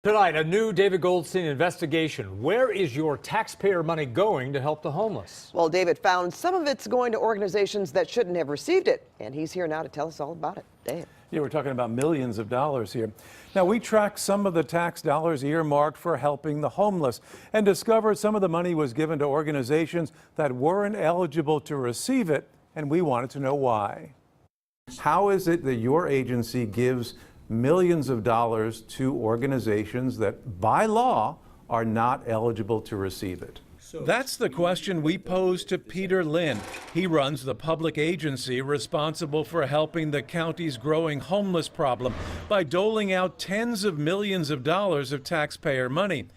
Tonight, a new David Goldstein investigation. Where is your taxpayer money going to help the homeless? Well, David found some of it's going to organizations that shouldn't have received it, and he's here now to tell us all about it. Dave. Yeah, we're talking about millions of dollars here. Now, we tracked some of the tax dollars earmarked for helping the homeless and discovered some of the money was given to organizations that weren't eligible to receive it, and we wanted to know why. How is it that your agency gives millions of dollars to organizations that, by law, are not eligible to receive it? That's the question we posed to Peter Lynn. He runs the public agency responsible for helping the county's growing homeless problem by doling out tens of millions of dollars of taxpayer money.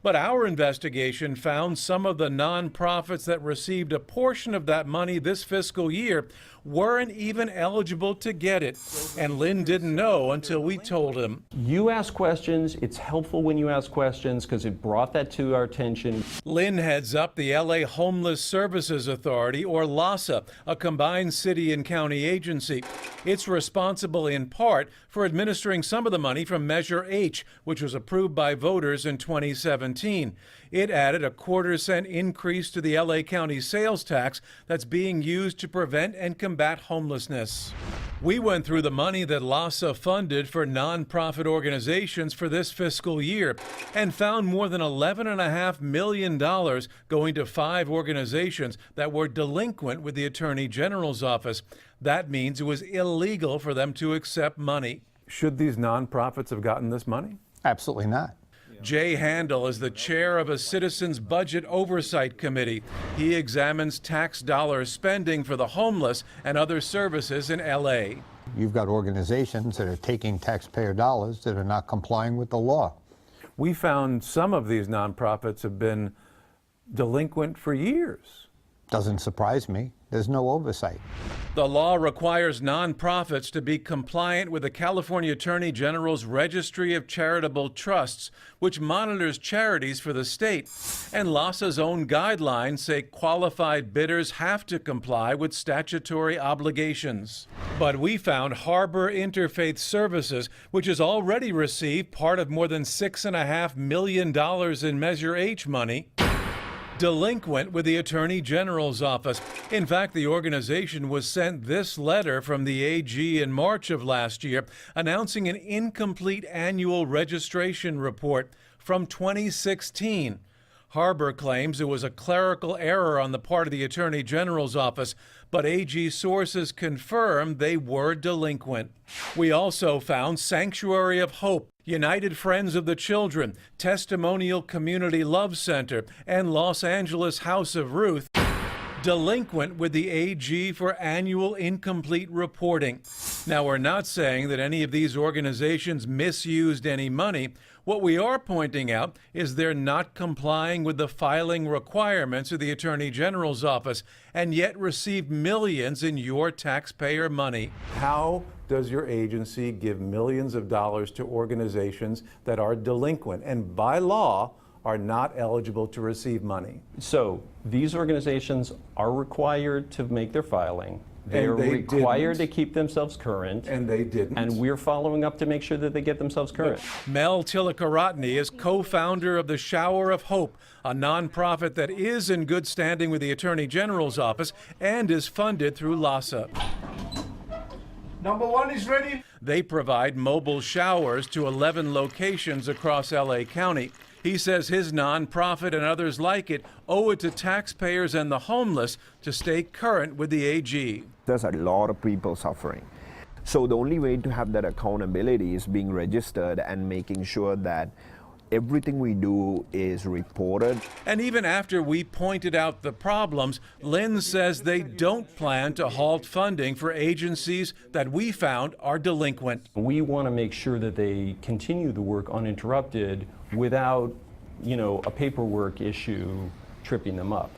But our investigation found some of the nonprofits that received a portion of that money this fiscal year weren't even eligible to get it. And Lynn didn't know until we told him. You ask questions. It's helpful when you ask questions because it brought that to our attention. Lynn heads up the LA Homeless Services Authority, or Lhasa, a combined city and county agency. It's responsible in part for administering some of the money from Measure H, which was approved by voters in 2017. It added a 1/4-cent increase to the LA County sales tax that's being used to prevent and combat homelessness. We went through the money that Lhasa funded for nonprofit organizations for this fiscal year and found more than $11.5 million going to 5 organizations that were delinquent with the Attorney General's office. That means it was illegal for them to accept money. Should these nonprofits have gotten this money? Absolutely not. Jay Handel is the chair of a Citizens Budget Oversight Committee. He examines tax dollar spending for the homeless and other services in LA. You've got organizations that are taking taxpayer dollars that are not complying with the law. We found some of these nonprofits have been delinquent for years. Doesn't surprise me. There's no oversight. The law requires nonprofits to be compliant with the California Attorney General's Registry of Charitable Trusts, which monitors charities for the state. And Lhasa's own guidelines say qualified bidders have to comply with statutory obligations. But we found Harbor Interfaith Services, which has already received part of more than $6.5 million in Measure H money, delinquent with the Attorney General's office. In fact, the organization was sent this letter from the AG in March of last year announcing an incomplete annual registration report from 2016. Harbor claims it was a clerical error on the part of the Attorney General's office, but AG sources confirmed they were delinquent. We also found Sanctuary of Hope, United Friends of the Children, Testimonial Community Love Center, and Los Angeles House of Ruth delinquent with the AG for annual incomplete reporting. Now, we're not saying that any of these organizations misused any money. What we are pointing out is they're not complying with the filing requirements of the Attorney General's office and yet received millions in your taxpayer money. How does your agency give millions of dollars to organizations that are delinquent and by law are not eligible to receive money? So these organizations are required to make their filing. They're required to keep themselves current. And they didn't. And we're following up to make sure that they get themselves current. Mel Tilakaratne is co-founder of the Shower of Hope, a nonprofit that is in good standing with the Attorney General's office and is funded through Lhasa. Number 1 is ready. They provide mobile showers to 11 locations across LA County. He says his nonprofit and others like it owe it to taxpayers and the homeless to stay current with the AG. There's a lot of people suffering. So the only way to have that accountability is being registered and making sure that everything we do is reported. And even after we pointed out the problems, Lynn says they don't plan to halt funding for agencies that we found are delinquent. We want to make sure that they continue the work uninterrupted without, a paperwork issue tripping them up.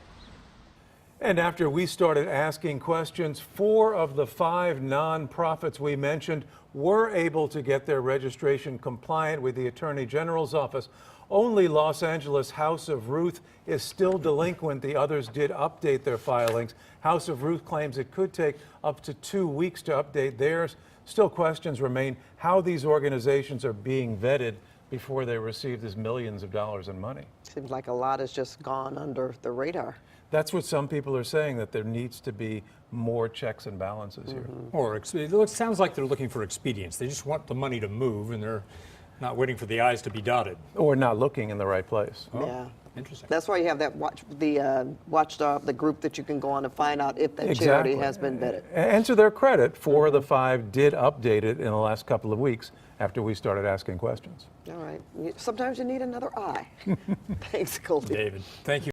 And after we started asking questions, 4 of the 5 nonprofits we mentioned were able to get their registration compliant with the Attorney General's office. Only Los Angeles House of Ruth is still delinquent. The others did update their filings. House of Ruth claims it could take up to 2 weeks to update theirs. Still, questions remain how these organizations are being vetted before they receive this millions of dollars in money. Seems like a lot has just gone under the radar. That's what some people are saying, that there needs to be more checks and balances here. Or it sounds like they're looking for expedience. They just want the money to move, and they're not waiting for the I's to be dotted. Or not looking in the right place. Yeah. Interesting. That's why you have that watchdog, the group that you can go on and find out if that charity has been vetted. And to their credit, 4 of the 5 did update it in the last couple of weeks after we started asking questions. All right. Sometimes you need another eye. Thanks, Goldie. David, thank you.